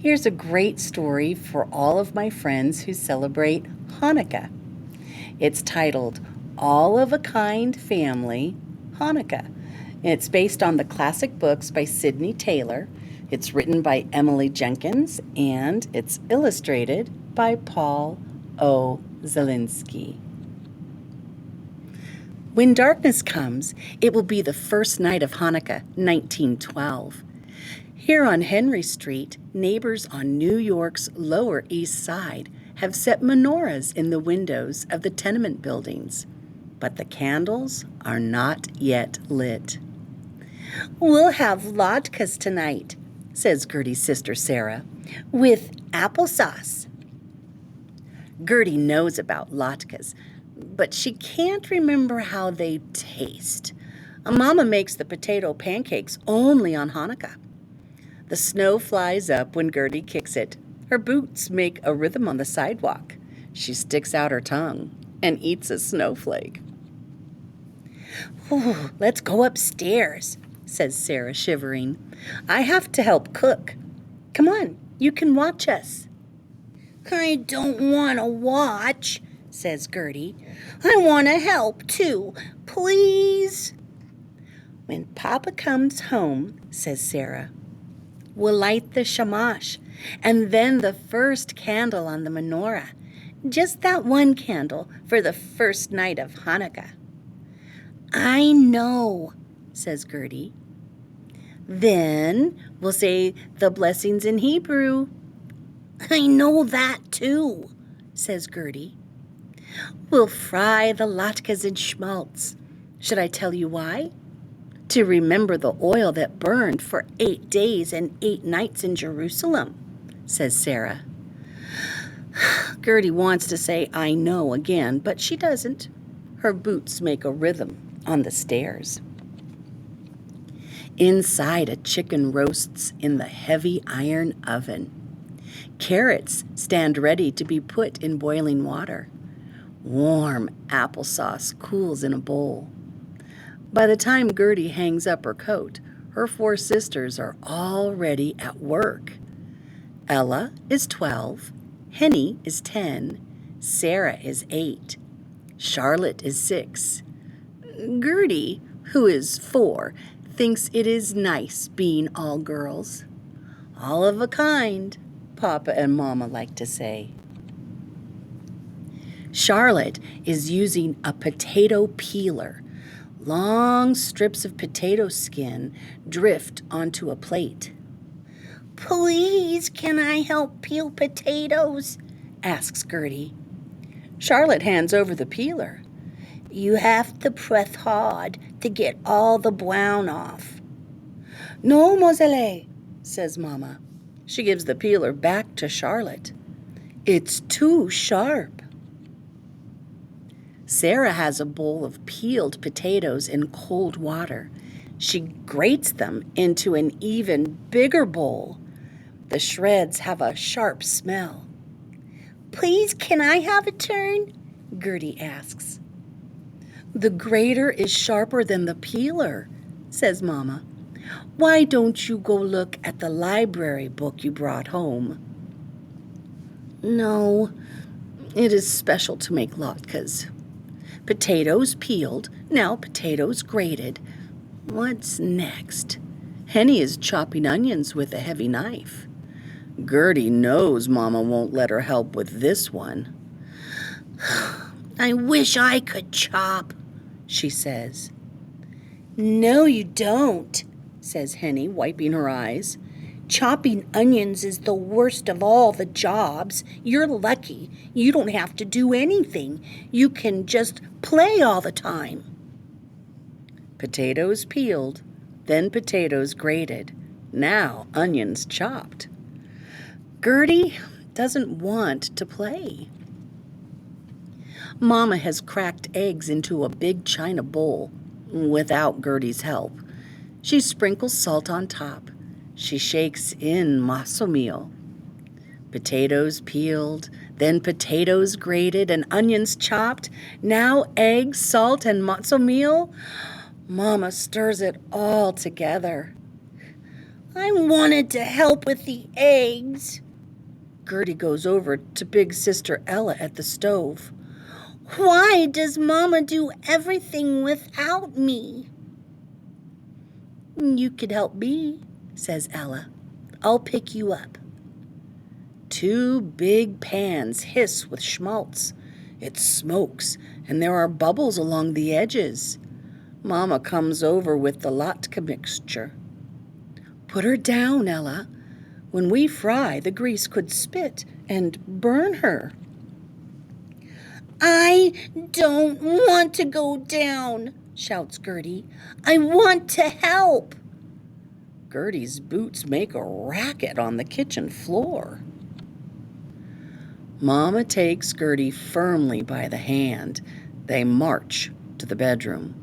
Here's a great story for all of my friends who celebrate Hanukkah. It's titled All of a Kind Family Hanukkah. It's based on the classic books by Sidney Taylor. It's written by Emily Jenkins and it's illustrated by Paul O. Zelinsky. When darkness comes, it will be the first night of Hanukkah, 1912. Here on Henry Street, neighbors on New York's Lower East Side have set menorahs in the windows of the tenement buildings, but the candles are not yet lit. "We'll have latkes tonight," says Gertie's sister Sarah, "with applesauce." Gertie knows about latkes, but she can't remember how they taste. Mama makes the potato pancakes only on Hanukkah. The snow flies up when Gertie kicks it. Her boots make a rhythm on the sidewalk. She sticks out her tongue and eats a snowflake. "Ooh, let's go upstairs," says Sarah, shivering. "I have to help cook. Come on, you can watch us." "I don't want to watch," says Gertie. "I want to help too, please." "When Papa comes home," says Sarah, "we'll light the shamash and then the first candle on the menorah. Just that one candle for the first night of Hanukkah." "I know," says Gertie. "Then we'll say the blessings in Hebrew." "I know that too," says Gertie. "We'll fry the latkes in schmaltz. Should I tell you why? To remember the oil that burned for 8 days and 8 nights in Jerusalem," says Sarah. Gertie wants to say "I know" again, but she doesn't. Her boots make a rhythm on the stairs. Inside, a chicken roasts in the heavy iron oven. Carrots stand ready to be put in boiling water. Warm applesauce cools in a bowl. By the time Gertie hangs up her coat, her 4 sisters are already at work. Ella is 12, Henny is 10, Sarah is 8, Charlotte is 6. Gertie, who is 4, thinks it is nice being all girls. All of a kind, Papa and Mama like to say. Charlotte is using a potato peeler. Long strips of potato skin drift onto a plate. "Please, can I help peel potatoes?" asks Gertie. Charlotte hands over the peeler. "You have to press hard to get all the brown off." "No, Moselle," says Mama. She gives the peeler back to Charlotte. "It's too sharp." Sarah has a bowl of peeled potatoes in cold water. She grates them into an even bigger bowl. The shreds have a sharp smell. "Please, can I have a turn?" Gertie asks. "The grater is sharper than the peeler," says Mama. "Why don't you go look at the library book you brought home?" "No, it is special to make latkes. Potatoes peeled, now potatoes grated. What's next?" Henny is chopping onions with a heavy knife. Gertie knows Mama won't let her help with this one. "I wish I could chop," she says. "No, you don't," says Henny, wiping her eyes. "Chopping onions is the worst of all the jobs. You're lucky. You don't have to do anything. You can just play all the time." Potatoes peeled, then potatoes grated, now onions chopped. Gertie doesn't want to play. Mama has cracked eggs into a big china bowl without Gertie's help. She sprinkles salt on top. She shakes in matzo meal. Potatoes peeled, then potatoes grated and onions chopped, now eggs, salt, and matzo meal. Mama stirs it all together. I wanted to help with the eggs. Gertie goes over to big sister Ella at the stove. Why does Mama do everything without me? You could help me, says Ella. I'll pick you up. 2 big pans hiss with schmaltz. It smokes, and there are bubbles along the edges. Mama comes over with the latke mixture. Put her down, Ella. When we fry, the grease could spit and burn her. I don't want to go down, shouts Gertie. I want to help. Gertie's boots make a racket on the kitchen floor. Mama takes Gertie firmly by the hand. They march to the bedroom.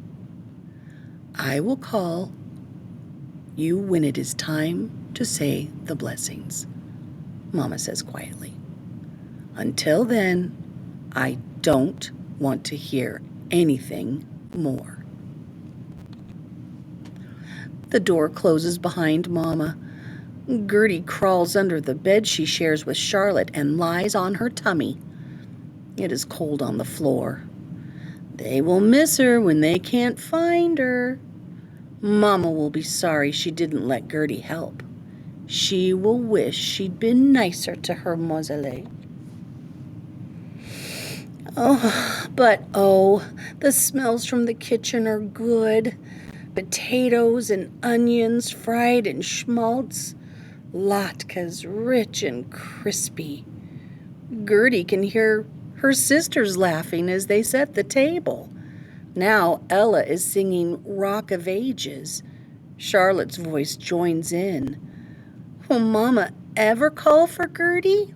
I will call you when it is time to say the blessings, Mama says quietly. Until then, I don't want to hear anything more. The door closes behind Mama. Gertie crawls under the bed she shares with Charlotte and lies on her tummy. It is cold on the floor. They will miss her when they can't find her. Mama will be sorry she didn't let Gertie help. She will wish she'd been nicer to her mausoleum. Oh, the smells from the kitchen are good. Potatoes and onions fried in schmaltz. Latkes rich and crispy. Gertie can hear her sisters laughing as they set the table. Now Ella is singing Rock of Ages. Charlotte's voice joins in. Will Mama ever call for Gertie?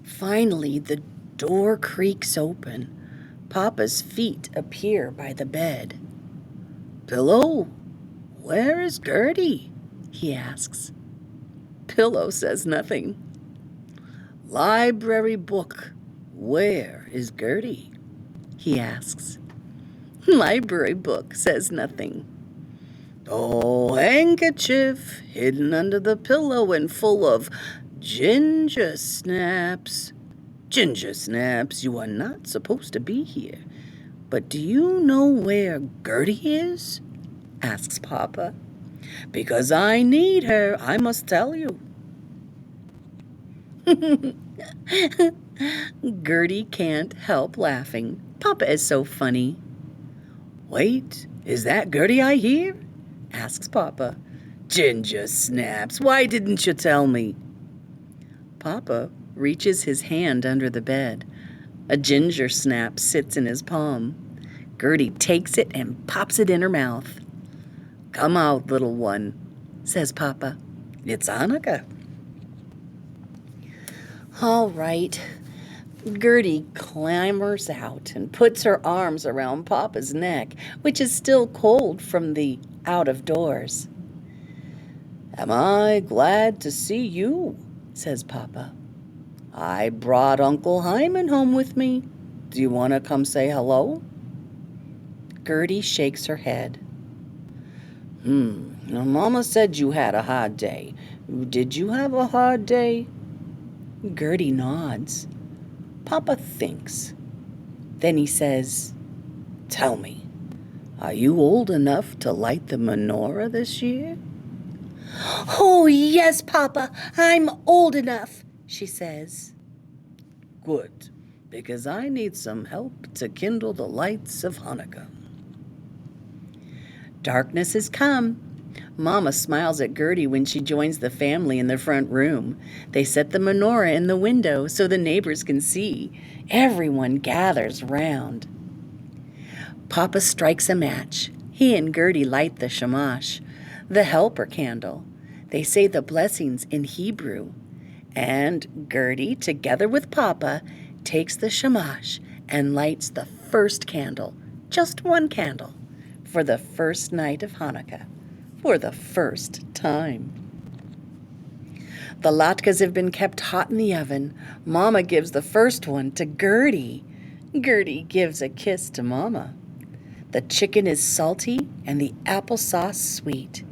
Finally, the door creaks open. Papa's feet appear by the bed. Pillow, where is Gertie? He asks. Pillow says nothing. Library book, where is Gertie? He asks. Library book says nothing. Oh, handkerchief hidden under the pillow and full of ginger snaps. Ginger snaps, you are not supposed to be here. But do you know where Gertie is? Asks Papa. Because I need her, I must tell you. Gertie can't help laughing. Papa is so funny. Wait, is that Gertie I hear? Asks Papa. Ginger snaps, why didn't you tell me? Papa reaches his hand under the bed. A ginger snap sits in his palm. Gertie takes it and pops it in her mouth. Come out, little one, says Papa. It's Hanukkah. All right. Gertie clambers out and puts her arms around Papa's neck, which is still cold from the out of doors. Am I glad to see you, says Papa. I brought Uncle Hyman home with me. Do you want to come say hello? Gertie shakes her head. Mama said you had a hard day. Did you have a hard day? Gertie nods. Papa thinks. Then he says, Tell me, are you old enough to light the menorah this year? Oh, yes, Papa, I'm old enough, she says. Good, because I need some help to kindle the lights of Hanukkah. Darkness has come. Mama smiles at Gertie when she joins the family in the front room. They set the menorah in the window so the neighbors can see. Everyone gathers round. Papa strikes a match. He and Gertie light the shamash, the helper candle. They say the blessings in Hebrew. And Gertie, together with Papa, takes the shamash and lights the first candle, just one candle, for the first night of Hanukkah, for the first time. The latkes have been kept hot in the oven. Mama gives the first one to Gertie. Gertie gives a kiss to Mama. The chicken is salty and the applesauce sweet.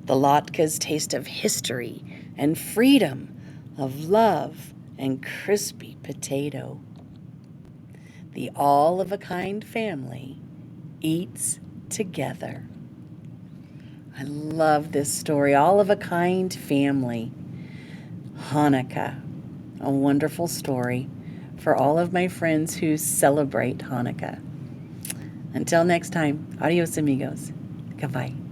The latkes taste of history and freedom, of love and crispy potato. The all-of-a-kind family eats together. I love this story, all-of-a-kind family. Hanukkah, a wonderful story for all of my friends who celebrate Hanukkah. Until next time, adios amigos. Goodbye.